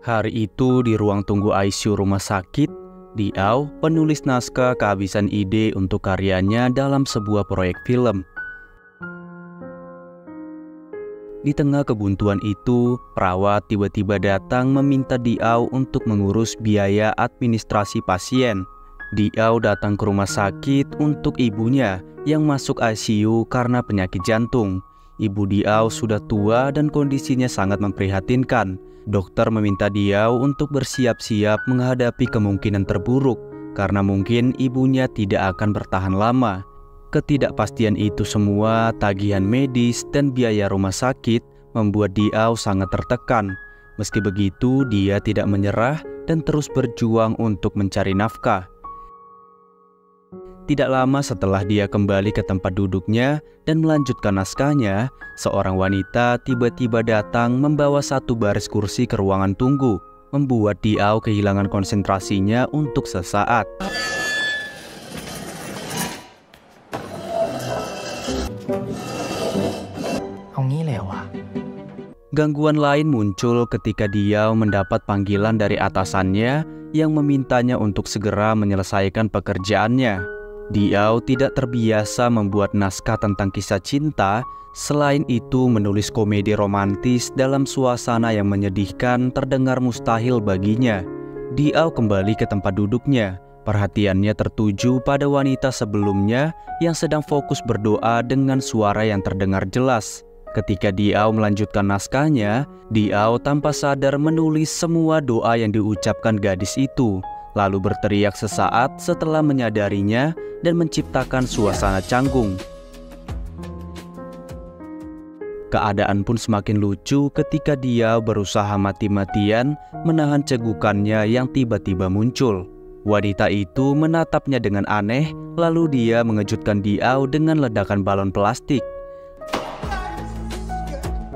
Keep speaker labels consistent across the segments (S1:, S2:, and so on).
S1: Hari itu di ruang tunggu ICU rumah sakit, Diao, penulis naskah, kehabisan ide untuk karyanya dalam sebuah proyek film. Di tengah kebuntuan itu, perawat tiba-tiba datang meminta Diao untuk mengurus biaya administrasi pasien. Diao datang ke rumah sakit untuk ibunya yang masuk ICU karena penyakit jantung. Ibu Diao sudah tua dan kondisinya sangat memprihatinkan. Dokter meminta Diao untuk bersiap-siap menghadapi kemungkinan terburuk karena mungkin ibunya tidak akan bertahan lama. Ketidakpastian itu semua, tagihan medis dan biaya rumah sakit membuat Diao sangat tertekan. Meski begitu, dia tidak menyerah dan terus berjuang untuk mencari nafkah. Tidak lama setelah dia kembali ke tempat duduknya dan melanjutkan naskahnya, seorang wanita tiba-tiba datang membawa satu baris kursi ke ruangan tunggu, membuat Diao kehilangan konsentrasinya untuk sesaat. Gangguan lain muncul ketika Diao mendapat panggilan dari atasannya yang memintanya untuk segera menyelesaikan pekerjaannya. Diao tidak terbiasa membuat naskah tentang kisah cinta, selain itu menulis komedi romantis dalam suasana yang menyedihkan terdengar mustahil baginya. Diao kembali ke tempat duduknya, perhatiannya tertuju pada wanita sebelumnya yang sedang fokus berdoa dengan suara yang terdengar jelas. Ketika Diao melanjutkan naskahnya, Diao tanpa sadar menulis semua doa yang diucapkan gadis itu, lalu berteriak sesaat setelah menyadarinya dan menciptakan suasana canggung. Keadaan pun semakin lucu ketika Diao berusaha mati-matian menahan cegukannya yang tiba-tiba muncul. Wanita itu menatapnya dengan aneh, lalu dia mengejutkan Diao dengan ledakan balon plastik.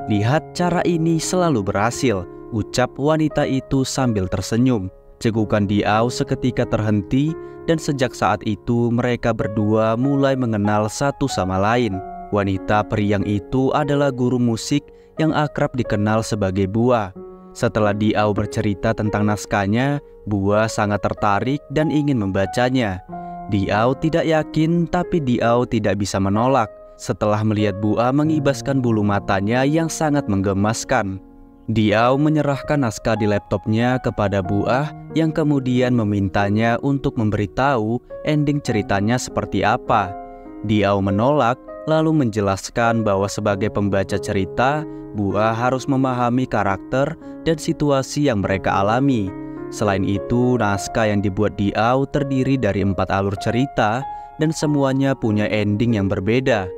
S1: "Lihat, cara ini selalu berhasil," ucap wanita itu sambil tersenyum. Cegukan Diao seketika terhenti dan sejak saat itu mereka berdua mulai mengenal satu sama lain. Wanita periang itu adalah guru musik yang akrab dikenal sebagai Bua. Setelah Diao bercerita tentang naskahnya, Bua sangat tertarik dan ingin membacanya. Diao tidak yakin, tapi Diao tidak bisa menolak setelah melihat Bua mengibaskan bulu matanya yang sangat menggemaskan. Diao menyerahkan naskah di laptopnya kepada Bua yang kemudian memintanya untuk memberitahu ending ceritanya seperti apa. Diao menolak, lalu menjelaskan bahwa sebagai pembaca cerita, Bua harus memahami karakter dan situasi yang mereka alami. Selain itu, naskah yang dibuat Diao terdiri dari 4 alur cerita dan semuanya punya ending yang berbeda.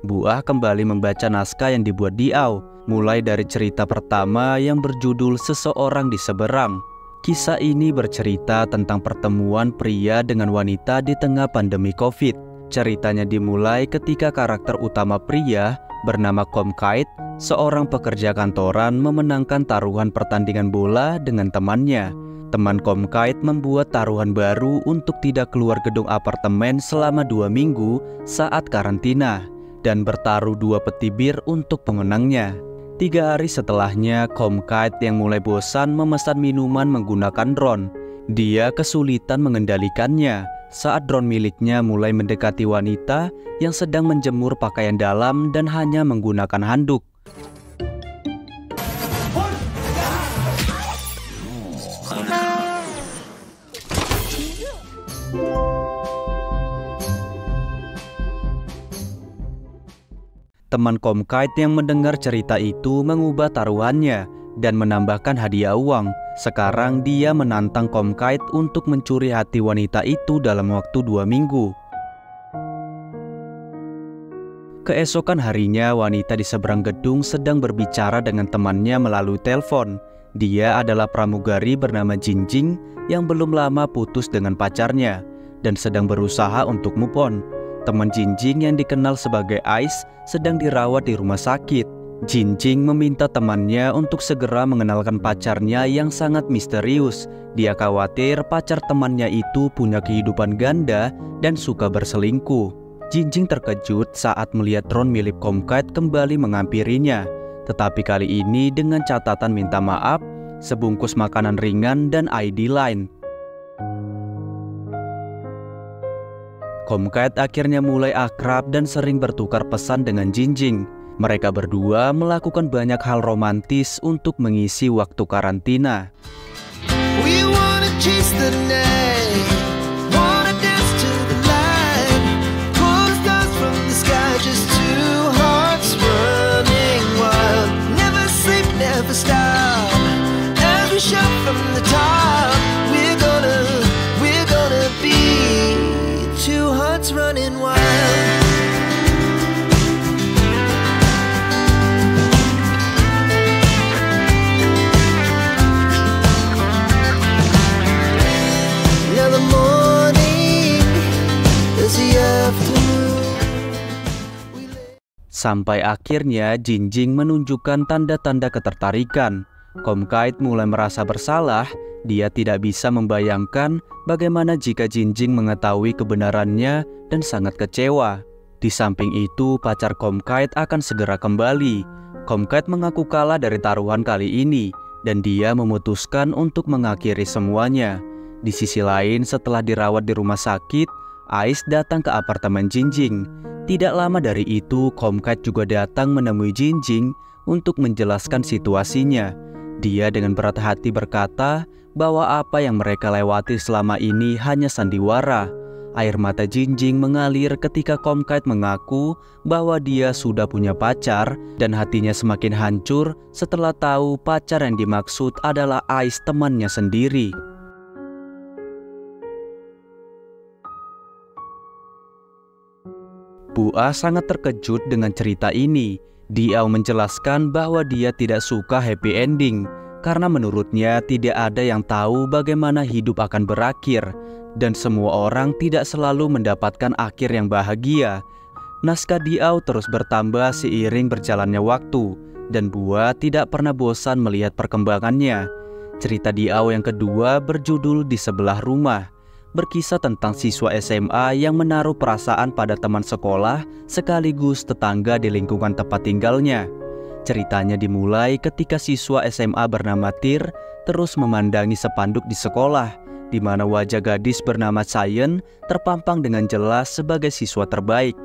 S1: Bua kembali membaca naskah yang dibuat Diao, mulai dari cerita pertama yang berjudul Seseorang di Seberang. Kisah ini bercerita tentang pertemuan pria dengan wanita di tengah pandemi COVID. Ceritanya dimulai ketika karakter utama pria bernama Kom Kait, seorang pekerja kantoran, memenangkan taruhan pertandingan bola dengan temannya. Teman Kom Kait membuat taruhan baru untuk tidak keluar gedung apartemen selama 2 minggu saat karantina, dan bertaruh 2 peti bir untuk pemenangnya. 3 hari setelahnya, Kom Kait yang mulai bosan memesan minuman menggunakan drone. Dia kesulitan mengendalikannya saat drone miliknya mulai mendekati wanita yang sedang menjemur pakaian dalam dan hanya menggunakan handuk. Teman Kom Kait yang mendengar cerita itu mengubah taruhannya dan menambahkan hadiah uang. Sekarang dia menantang Kom Kait untuk mencuri hati wanita itu dalam waktu 2 minggu. Keesokan harinya, wanita di seberang gedung sedang berbicara dengan temannya melalui telepon. Dia adalah pramugari bernama Jinjing yang belum lama putus dengan pacarnya dan sedang berusaha untuk move on. Teman Jinjing yang dikenal sebagai Ice sedang dirawat di rumah sakit. Jinjing meminta temannya untuk segera mengenalkan pacarnya yang sangat misterius. Dia khawatir pacar temannya itu punya kehidupan ganda dan suka berselingkuh. Jinjing terkejut saat melihat drone milik Kom Kait kembali menghampirinya. Tetapi kali ini dengan catatan minta maaf sebungkus makanan ringan, dan ID lain. Comkite akhirnya mulai akrab dan sering bertukar pesan dengan Jinjing. Mereka berdua melakukan banyak hal romantis untuk mengisi waktu karantina.
S2: We wanna chase the night, wanna dance to the light, pull stars from the sky, just two hearts running wild. Never sleep, never stop, as we shout from the top. We're gonna be two hearts running wild.
S1: Sampai akhirnya Jinjing menunjukkan tanda-tanda ketertarikan. Comkite mulai merasa bersalah. Dia tidak bisa membayangkan bagaimana jika Jinjing mengetahui kebenarannya dan sangat kecewa. Di samping itu, pacar Comkite akan segera kembali. Comkite mengaku kalah dari taruhan kali ini, dan dia memutuskan untuk mengakhiri semuanya. Di sisi lain, setelah dirawat di rumah sakit, Ais datang ke apartemen Jinjing. Tidak lama dari itu, Comkite juga datang menemui Jinjing untuk menjelaskan situasinya. Dia dengan berat hati berkata bahwa apa yang mereka lewati selama ini hanya sandiwara. Air mata Jinjing mengalir ketika Comkite mengaku bahwa dia sudah punya pacar, dan hatinya semakin hancur setelah tahu pacar yang dimaksud adalah Ais, temannya sendiri. Bua sangat terkejut dengan cerita ini. Diao menjelaskan bahwa dia tidak suka happy ending karena menurutnya tidak ada yang tahu bagaimana hidup akan berakhir, dan semua orang tidak selalu mendapatkan akhir yang bahagia. Naskah Diao terus bertambah seiring berjalannya waktu, dan Bua tidak pernah bosan melihat perkembangannya. Cerita Diao yang kedua berjudul Di Sebelah Rumah, berkisah tentang siswa SMA yang menaruh perasaan pada teman sekolah sekaligus tetangga di lingkungan tempat tinggalnya. Ceritanya dimulai ketika siswa SMA bernama Tir terus memandangi spanduk di sekolah, di mana wajah gadis bernama Chaeyeon terpampang dengan jelas sebagai siswa terbaik.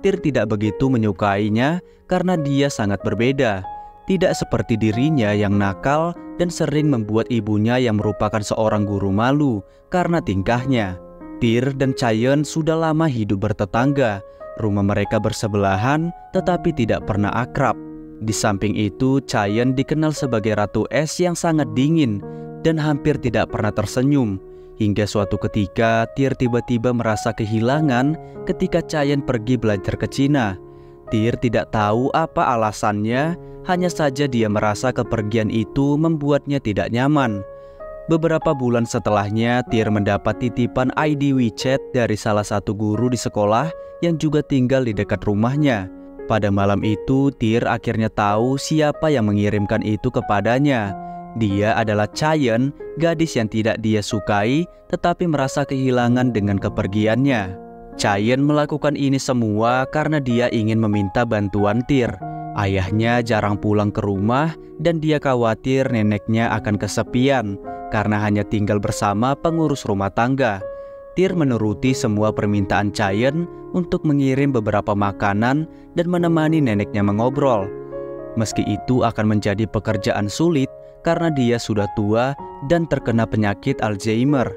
S1: Tir tidak begitu menyukainya karena dia sangat berbeda. Tidak seperti dirinya yang nakal dan sering membuat ibunya yang merupakan seorang guru malu karena tingkahnya. Tir dan Chaeyeon sudah lama hidup bertetangga. Rumah mereka bersebelahan tetapi tidak pernah akrab. Di samping itu, Chaeyeon dikenal sebagai ratu es yang sangat dingin dan hampir tidak pernah tersenyum. Hingga suatu ketika, Tir tiba-tiba merasa kehilangan ketika Chaeyeon pergi belajar ke Cina. Tir tidak tahu apa alasannya, hanya saja dia merasa kepergian itu membuatnya tidak nyaman. Beberapa bulan setelahnya, Tir mendapat titipan ID WeChat dari salah satu guru di sekolah yang juga tinggal di dekat rumahnya. Pada malam itu, Tir akhirnya tahu siapa yang mengirimkan itu kepadanya. Dia adalah Chaeyeon, gadis yang tidak dia sukai tetapi merasa kehilangan dengan kepergiannya. Chaeyeon melakukan ini semua karena dia ingin meminta bantuan Tir. Ayahnya jarang pulang ke rumah dan dia khawatir neneknya akan kesepian karena hanya tinggal bersama pengurus rumah tangga. Tir menuruti semua permintaan Chaeyeon untuk mengirim beberapa makanan dan menemani neneknya mengobrol. Meski itu akan menjadi pekerjaan sulit karena dia sudah tua dan terkena penyakit Alzheimer.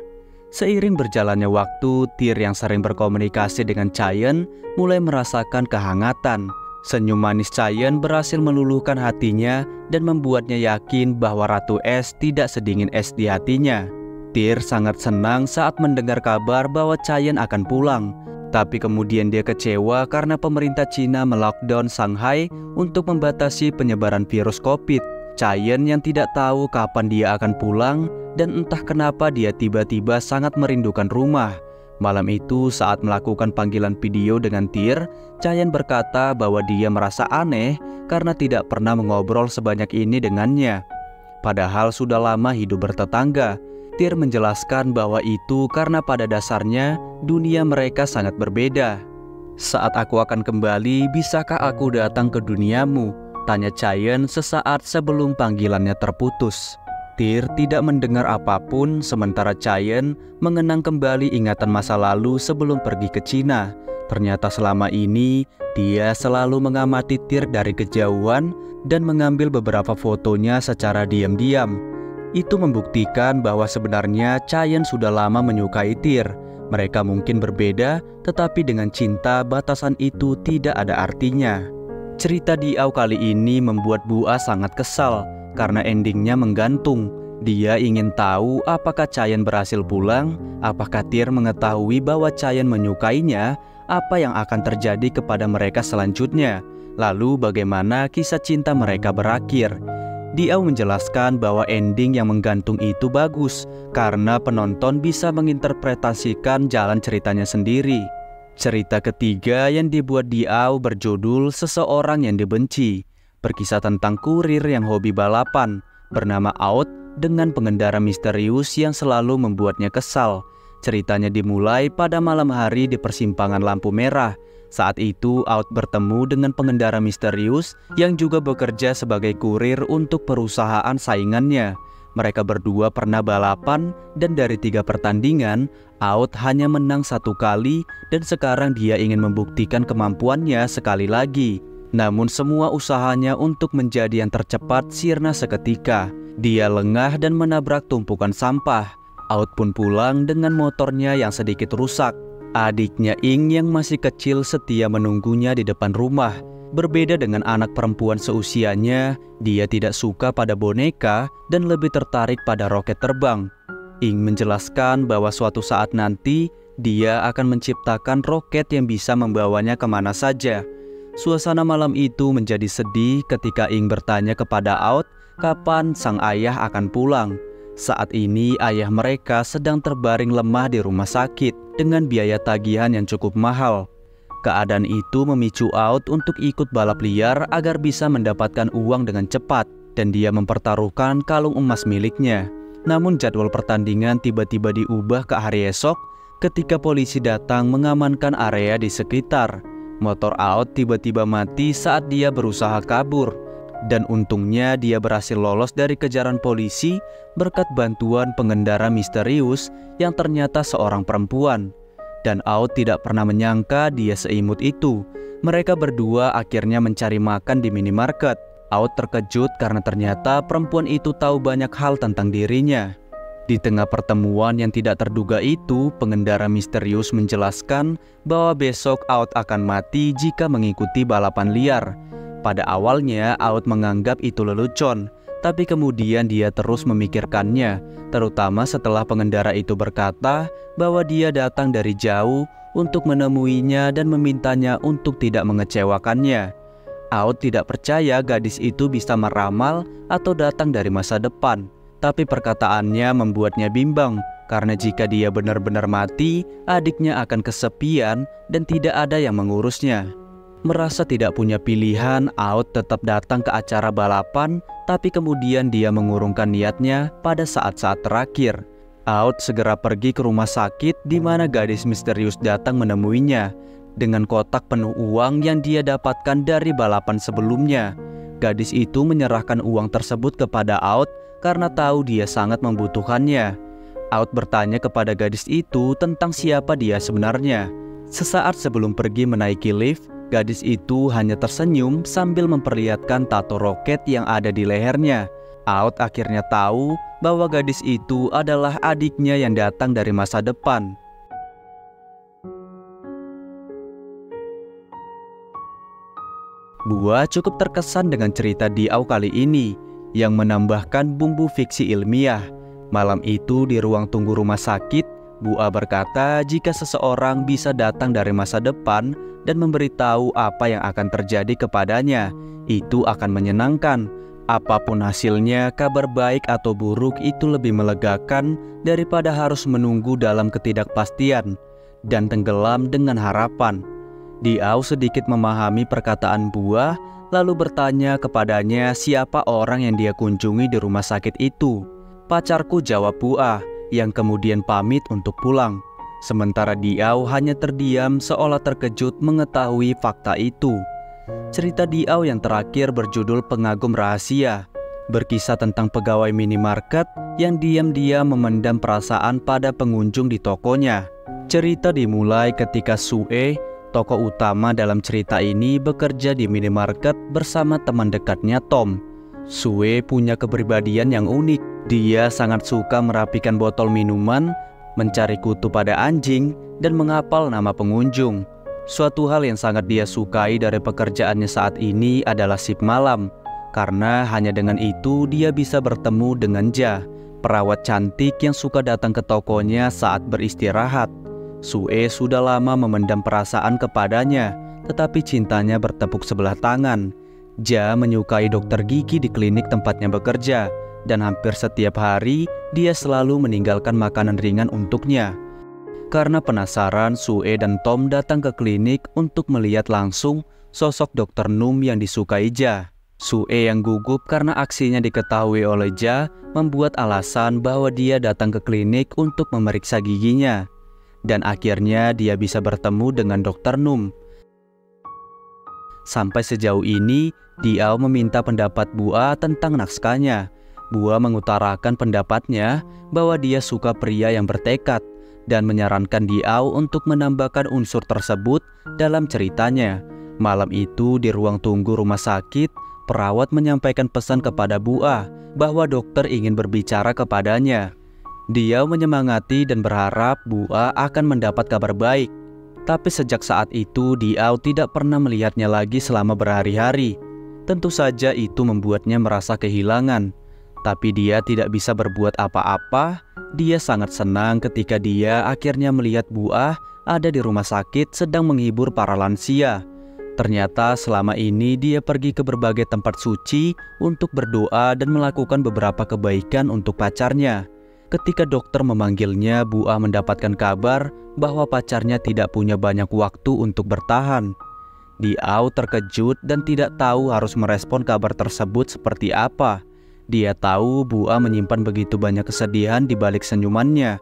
S1: Seiring berjalannya waktu, Tir yang sering berkomunikasi dengan Chaeyeon mulai merasakan kehangatan. Senyum manis Chaeyeon berhasil meluluhkan hatinya dan membuatnya yakin bahwa Ratu Es tidak sedingin es di hatinya. Tir sangat senang saat mendengar kabar bahwa Chaeyeon akan pulang. Tapi kemudian dia kecewa karena pemerintah Cina melockdown Shanghai untuk membatasi penyebaran virus COVID. Chaeyeon yang tidak tahu kapan dia akan pulang dan entah kenapa dia tiba-tiba sangat merindukan rumah. Malam itu saat melakukan panggilan video dengan Tir, Chaeyeon berkata bahwa dia merasa aneh karena tidak pernah mengobrol sebanyak ini dengannya. Padahal sudah lama hidup bertetangga. Tir menjelaskan bahwa itu karena pada dasarnya dunia mereka sangat berbeda. "Saat aku akan kembali, bisakah aku datang ke duniamu?" tanya Chaeyeon sesaat sebelum panggilannya terputus. Tir tidak mendengar apapun sementara Chayan mengenang kembali ingatan masa lalu sebelum pergi ke Cina. Ternyata selama ini dia selalu mengamati Tir dari kejauhan dan mengambil beberapa fotonya secara diam-diam. Itu membuktikan bahwa sebenarnya Chayan sudah lama menyukai Tir. Mereka mungkin berbeda, tetapi dengan cinta batasan itu tidak ada artinya. Cerita Diau kali ini membuat Bua sangat kesal karena endingnya menggantung. Dia ingin tahu apakah Chayan berhasil pulang, apakah Tir mengetahui bahwa Chayan menyukainya, apa yang akan terjadi kepada mereka selanjutnya, lalu bagaimana kisah cinta mereka berakhir. Diau menjelaskan bahwa ending yang menggantung itu bagus karena penonton bisa menginterpretasikan jalan ceritanya sendiri. Cerita ketiga yang dibuat Diau berjudul Seseorang yang Dibenci, berkisah tentang kurir yang hobi balapan bernama Aut dengan pengendara misterius yang selalu membuatnya kesal. Ceritanya dimulai pada malam hari di persimpangan lampu merah. Saat itu Aut bertemu dengan pengendara misterius yang juga bekerja sebagai kurir untuk perusahaan saingannya. Mereka berdua pernah balapan dan dari 3 pertandingan, Aut hanya menang 1 kali dan sekarang dia ingin membuktikan kemampuannya sekali lagi. Namun semua usahanya untuk menjadi yang tercepat sirna seketika. Dia lengah dan menabrak tumpukan sampah. Aut pun pulang dengan motornya yang sedikit rusak. Adiknya Ing yang masih kecil setia menunggunya di depan rumah. Berbeda dengan anak perempuan seusianya, dia tidak suka pada boneka dan lebih tertarik pada roket terbang. Ing menjelaskan bahwa suatu saat nanti dia akan menciptakan roket yang bisa membawanya kemana saja. Suasana malam itu menjadi sedih ketika Ing bertanya kepada Aut kapan sang ayah akan pulang. Saat ini ayah mereka sedang terbaring lemah di rumah sakit dengan biaya tagihan yang cukup mahal. Keadaan itu memicu Aut untuk ikut balap liar agar bisa mendapatkan uang dengan cepat dan dia mempertaruhkan kalung emas miliknya. Namun jadwal pertandingan tiba-tiba diubah ke hari esok ketika polisi datang mengamankan area di sekitar. Motor Aut tiba-tiba mati saat dia berusaha kabur. Dan untungnya dia berhasil lolos dari kejaran polisi berkat bantuan pengendara misterius yang ternyata seorang perempuan. Dan Aut tidak pernah menyangka dia seimut itu. Mereka berdua akhirnya mencari makan di minimarket. Aut terkejut karena ternyata perempuan itu tahu banyak hal tentang dirinya. Di tengah pertemuan yang tidak terduga itu, pengendara misterius menjelaskan bahwa besok Aut akan mati jika mengikuti balapan liar. Pada awalnya Aut menganggap itu lelucon, tapi kemudian dia terus memikirkannya, terutama setelah pengendara itu berkata bahwa dia datang dari jauh untuk menemuinya dan memintanya untuk tidak mengecewakannya. Aut tidak percaya gadis itu bisa meramal atau datang dari masa depan, tapi perkataannya membuatnya bimbang karena jika dia benar-benar mati, adiknya akan kesepian dan tidak ada yang mengurusnya. Merasa tidak punya pilihan, Aut tetap datang ke acara balapan, tapi kemudian dia mengurungkan niatnya pada saat-saat terakhir. Aut segera pergi ke rumah sakit di mana gadis misterius datang menemuinya dengan kotak penuh uang yang dia dapatkan dari balapan sebelumnya. Gadis itu menyerahkan uang tersebut kepada Aut karena tahu dia sangat membutuhkannya. Aut bertanya kepada gadis itu tentang siapa dia sebenarnya. Sesaat sebelum pergi menaiki lift, gadis itu hanya tersenyum sambil memperlihatkan tato roket yang ada di lehernya. Aut akhirnya tahu bahwa gadis itu adalah adiknya yang datang dari masa depan. Bua cukup terkesan dengan cerita Diau kali ini yang menambahkan bumbu fiksi ilmiah. Malam itu di ruang tunggu rumah sakit, Bua berkata jika seseorang bisa datang dari masa depan dan memberitahu apa yang akan terjadi kepadanya, itu akan menyenangkan. Apapun hasilnya, kabar baik atau buruk itu lebih melegakan daripada harus menunggu dalam ketidakpastian dan tenggelam dengan harapan. Diau sedikit memahami perkataan Bua, lalu bertanya kepadanya siapa orang yang dia kunjungi di rumah sakit itu. "Pacarku," jawab Bua, yang kemudian pamit untuk pulang. Sementara Diau hanya terdiam seolah terkejut mengetahui fakta itu. Cerita Diau yang terakhir berjudul Pengagum Rahasia. berkisah tentang pegawai minimarket yang diam-diam memendam perasaan pada pengunjung di tokonya. Cerita dimulai ketika Sue, tokoh utama dalam cerita ini, bekerja di minimarket bersama teman dekatnya Tom. Sue punya kepribadian yang unik. Dia sangat suka merapikan botol minuman, mencari kutu pada anjing, dan menghafal nama pengunjung. Suatu hal yang sangat dia sukai dari pekerjaannya saat ini adalah shift malam, karena hanya dengan itu dia bisa bertemu dengan Ja, perawat cantik yang suka datang ke tokonya saat beristirahat. Sue sudah lama memendam perasaan kepadanya, tetapi cintanya bertepuk sebelah tangan. Ja menyukai dokter gigi di klinik tempatnya bekerja, dan hampir setiap hari dia selalu meninggalkan makanan ringan untuknya. Karena penasaran, Sue dan Tom datang ke klinik untuk melihat langsung sosok dokter Num yang disukai Ja. Sue yang gugup karena aksinya diketahui oleh Ja membuat alasan bahwa dia datang ke klinik untuk memeriksa giginya. Dan akhirnya dia bisa bertemu dengan dokter Num. Sampai sejauh ini, Diao meminta pendapat Bua tentang naskahnya. Bua mengutarakan pendapatnya bahwa dia suka pria yang bertekad dan menyarankan Diao untuk menambahkan unsur tersebut dalam ceritanya. Malam itu di ruang tunggu rumah sakit, perawat menyampaikan pesan kepada Bua bahwa dokter ingin berbicara kepadanya. Dia menyemangati dan berharap Bua akan mendapat kabar baik. Tapi sejak saat itu Diao tidak pernah melihatnya lagi selama berhari-hari. Tentu saja itu membuatnya merasa kehilangan. Tapi dia tidak bisa berbuat apa-apa. Dia sangat senang ketika dia akhirnya melihat Bua ada di rumah sakit sedang menghibur para lansia. Ternyata selama ini dia pergi ke berbagai tempat suci untuk berdoa dan melakukan beberapa kebaikan untuk pacarnya. Ketika dokter memanggilnya, Bua mendapatkan kabar bahwa pacarnya tidak punya banyak waktu untuk bertahan. Diao terkejut dan tidak tahu harus merespon kabar tersebut seperti apa. Dia tahu Bua menyimpan begitu banyak kesedihan di balik senyumannya.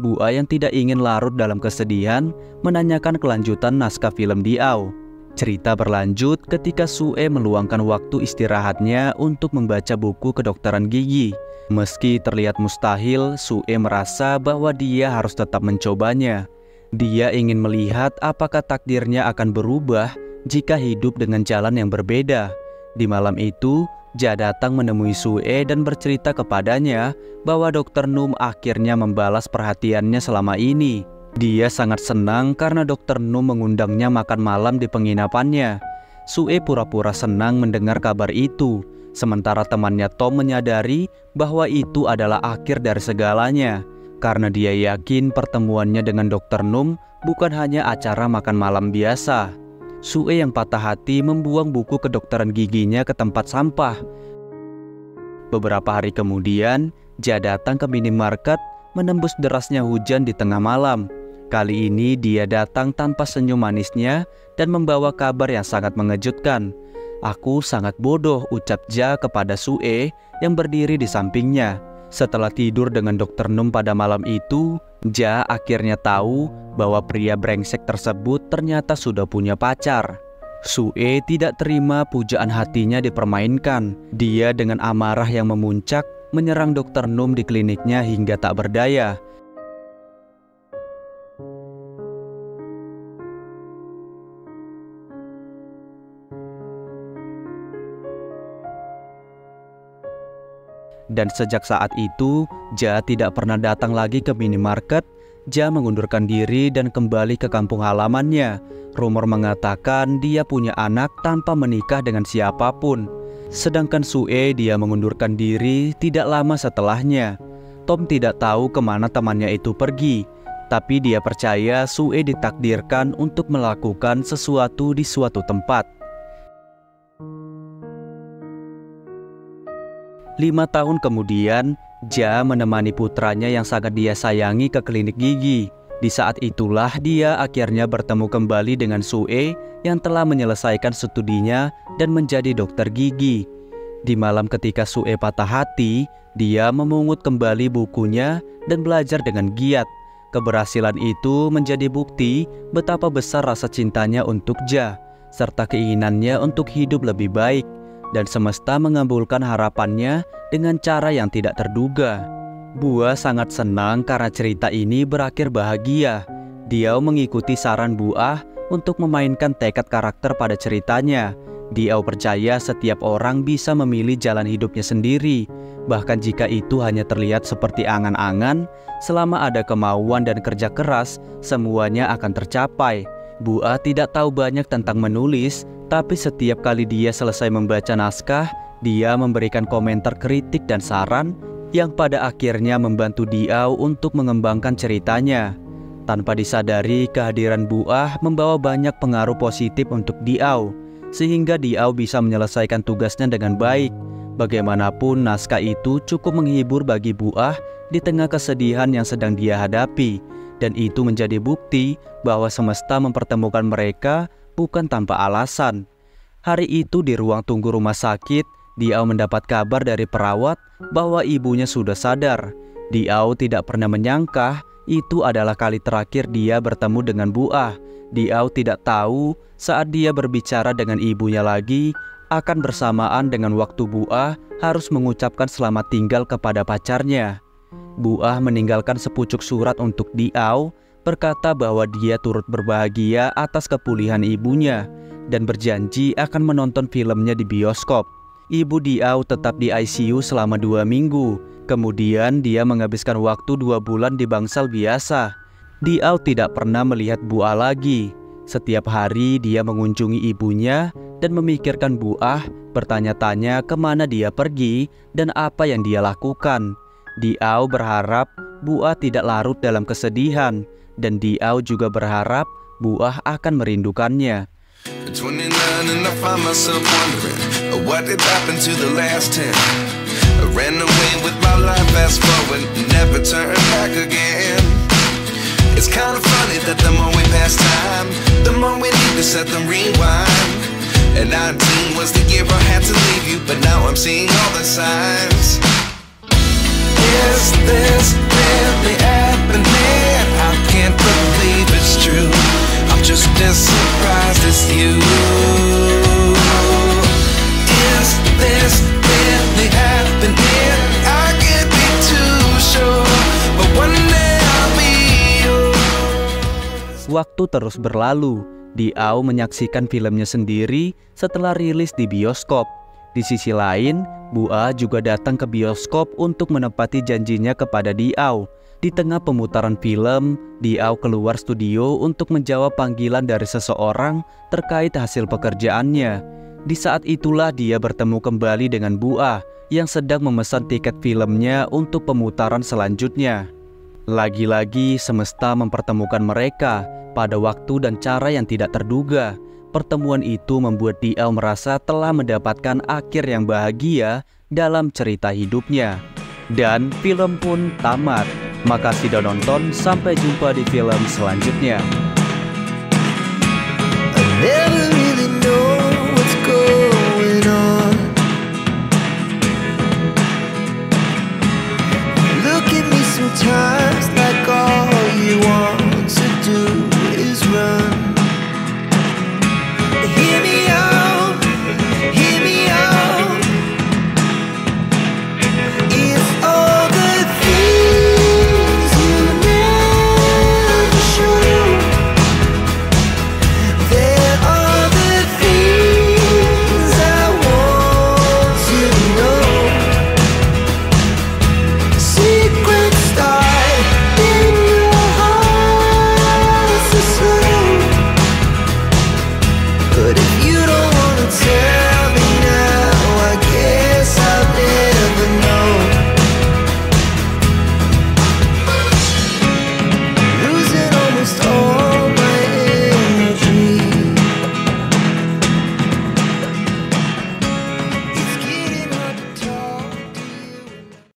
S1: Bua yang tidak ingin larut dalam kesedihan menanyakan kelanjutan naskah film Diao. Cerita berlanjut ketika Sue meluangkan waktu istirahatnya untuk membaca buku kedokteran gigi. Meski terlihat mustahil, Sue merasa bahwa dia harus tetap mencobanya. Dia ingin melihat apakah takdirnya akan berubah jika hidup dengan jalan yang berbeda. Di malam itu, Ja datang menemui Sue dan bercerita kepadanya bahwa dokter Num akhirnya membalas perhatiannya selama ini. Dia sangat senang karena dokter Num mengundangnya makan malam di penginapannya. Sue pura-pura senang mendengar kabar itu, sementara temannya Tom menyadari bahwa itu adalah akhir dari segalanya. Karena dia yakin pertemuannya dengan dokter Num bukan hanya acara makan malam biasa. Sue yang patah hati membuang buku kedokteran giginya ke tempat sampah. Beberapa hari kemudian, Ja datang ke minimarket menembus derasnya hujan di tengah malam. Kali ini dia datang tanpa senyum manisnya dan membawa kabar yang sangat mengejutkan. "Aku sangat bodoh," ucap Ja kepada Sue yang berdiri di sampingnya. Setelah tidur dengan dokter Num pada malam itu, Ja akhirnya tahu bahwa pria brengsek tersebut ternyata sudah punya pacar. Sue tidak terima pujaan hatinya dipermainkan. Dia dengan amarah yang memuncak menyerang dokter Num di kliniknya hingga tak berdaya. Dan sejak saat itu, Ja tidak pernah datang lagi ke minimarket. Ja mengundurkan diri dan kembali ke kampung halamannya. Rumor mengatakan dia punya anak tanpa menikah dengan siapapun. Sedangkan Sue dia mengundurkan diri tidak lama setelahnya. Tom tidak tahu kemana temannya itu pergi, tapi dia percaya Sue ditakdirkan untuk melakukan sesuatu di suatu tempat. 5 tahun kemudian, Ja menemani putranya yang sangat dia sayangi ke klinik gigi. Di saat itulah dia akhirnya bertemu kembali dengan Sue yang telah menyelesaikan studinya dan menjadi dokter gigi. Di malam ketika Sue patah hati, dia memungut kembali bukunya dan belajar dengan giat. Keberhasilan itu menjadi bukti betapa besar rasa cintanya untuk Ja, serta keinginannya untuk hidup lebih baik. dan semesta mengabulkan harapannya dengan cara yang tidak terduga. Buah sangat senang karena cerita ini berakhir bahagia. Diao mengikuti saran Buah untuk memainkan tekad karakter pada ceritanya. Diao percaya setiap orang bisa memilih jalan hidupnya sendiri. Bahkan jika itu hanya terlihat seperti angan-angan, selama ada kemauan dan kerja keras, semuanya akan tercapai. Buah tidak tahu banyak tentang menulis, tapi setiap kali dia selesai membaca naskah, dia memberikan komentar kritik dan saran yang pada akhirnya membantu Diao untuk mengembangkan ceritanya. Tanpa disadari, kehadiran Buah membawa banyak pengaruh positif untuk Diao, sehingga Diao bisa menyelesaikan tugasnya dengan baik. Bagaimanapun, naskah itu cukup menghibur bagi Buah di tengah kesedihan yang sedang dia hadapi, dan itu menjadi bukti bahwa semesta mempertemukan mereka bukan tanpa alasan. Hari itu di ruang tunggu rumah sakit, Diao mendapat kabar dari perawat bahwa ibunya sudah sadar. Diao tidak pernah menyangka itu adalah kali terakhir dia bertemu dengan Buah. Diao tidak tahu saat dia berbicara dengan ibunya lagi akan bersamaan dengan waktu Buah harus mengucapkan selamat tinggal kepada pacarnya. Buah meninggalkan sepucuk surat untuk Diao, berkata bahwa dia turut berbahagia atas kepulihan ibunya dan berjanji akan menonton filmnya di bioskop. Ibu Diao tetap di ICU selama 2 minggu. Kemudian dia menghabiskan waktu 2 bulan di bangsal biasa. Diao tidak pernah melihat Buah lagi. Setiap hari dia mengunjungi ibunya dan memikirkan Buah, bertanya-tanya kemana dia pergi dan apa yang dia lakukan. Diao berharap Buah tidak larut dalam kesedihan, dan Diao juga berharap Buah akan merindukannya.
S2: 29 and I find myself wondering what did happen to the last 10. I ran away with my life, fast forward, never turn back again. It's kind of funny that the more we pass time, the more we need to set them rewind. And 19 was the year I had to leave you, but now I'm seeing all the signs. Is this really happening? I can't believe it's true. I'm just as surprised as you. Is this really happening? I can't be too sure, but one day I'll be yours.
S1: Waktu terus berlalu. Diao menyaksikan filmnya sendiri setelah rilis di bioskop. Di sisi lain, Buah juga datang ke bioskop untuk menepati janjinya kepada Diao. Di tengah pemutaran film, Diao keluar studio untuk menjawab panggilan dari seseorang terkait hasil pekerjaannya. Di saat itulah dia bertemu kembali dengan Buah yang sedang memesan tiket filmnya untuk pemutaran selanjutnya. Lagi-lagi semesta mempertemukan mereka pada waktu dan cara yang tidak terduga. Pertemuan itu membuat Diao merasa telah mendapatkan akhir yang bahagia dalam cerita hidupnya. Dan film pun tamat. Makasih sudah nonton, sampai jumpa di film selanjutnya.
S2: I never really know what's going on. Look at me sometimes.